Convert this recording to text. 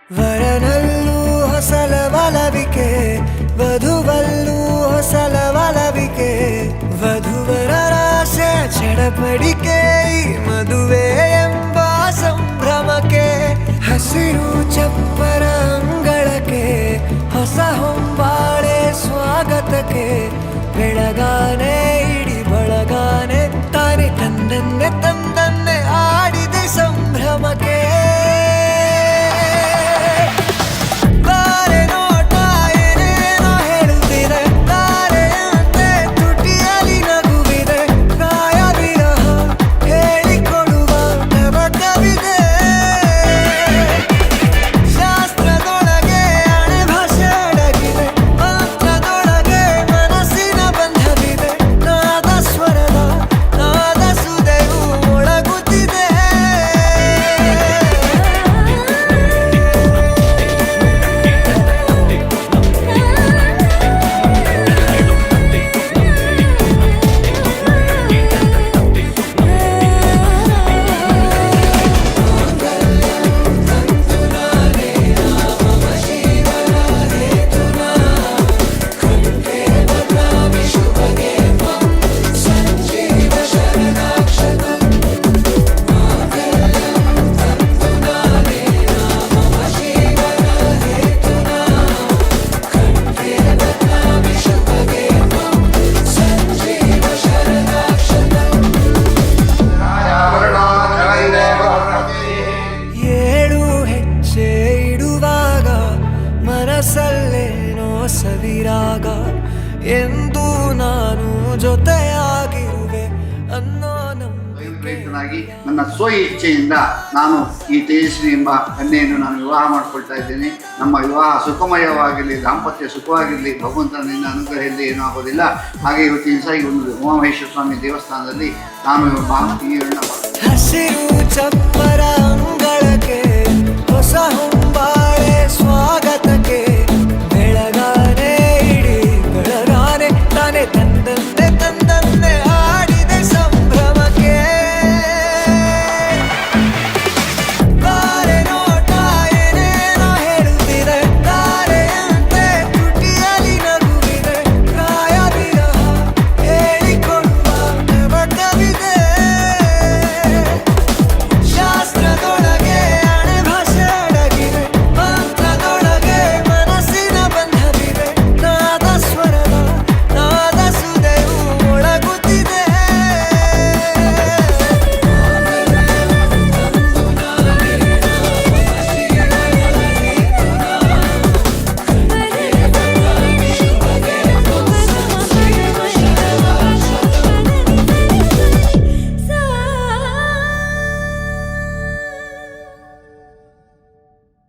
ವರನಲ್ಲೂ ಹೊಸಲ ಬಲವಿಕೆ, ವಧುವಲ್ಲೂ ಹೊಸಲ ಬಲವಿಕೆ, ವಧುವರರಾಶೆ ಚಡಪಡಿಕೆ, ಈ ಮದುವೆ ಎಂಬ ಸಂಭ್ರಮಕ್ಕೆ. ಹಸಿರು ಚಪ್ಪರ ಅಂಗಳಕ್ಕೆ, ಹೊಸ ಹೊಂಬಾಳೆ ಸ್ವಾಗತಕ್ಕೆ, ಬೆಳಗಾನೆ ಇಡಿ ಬಳಗಾನೆ ತಾನೆ ತಂದನ್ನೆ ತಂದನ್ನೆ ಆಡಿದೆ ಸಂಭ್ರಮಕ್ಕೆ. ಮನಸ್ಸಲ್ಲೇನೋ ಸವಿರಾಗ ಎಂದು ನಾನು ಜೊತೆಯಾಗಿರುವೆ ಅನ್ನೋ ನಂಬಿಕೆಯಾಗಿ ನನ್ನ ಸ್ವ ಇಚ್ಛೆಯಿಂದ ನಾನು ಈ ತೇಜಸ್ವಿನಿ ಎಂಬ ಕನ್ಯೆಯನ್ನು ನಾನು ವಿವಾಹ ಮಾಡಿಕೊಳ್ತಾ ಇದ್ದೇನೆ. ನಮ್ಮ ವಿವಾಹ ಸುಖಮಯವಾಗಿರಲಿ, ದಾಂಪತ್ಯ ಸುಖವಾಗಿರಲಿ, ಭಗವಂತನಿಂದ ಅನುಗ್ರಹ ಇರಲಿ ಏನೂ ಆಗೋದಿಲ್ಲ. ಹಾಗೆ ಇವತ್ತಿನ ದಿವಸ ಈ ಒಂದು ಉಮಾಮಹೇಶ್ವರ ಸ್ವಾಮಿ ದೇವಸ್ಥಾನದಲ್ಲಿ ನಾನು ಹಸಿರು ಚಪ್ಪರ ಅಂಗಳಕ್ಕೆ ಹೊಸ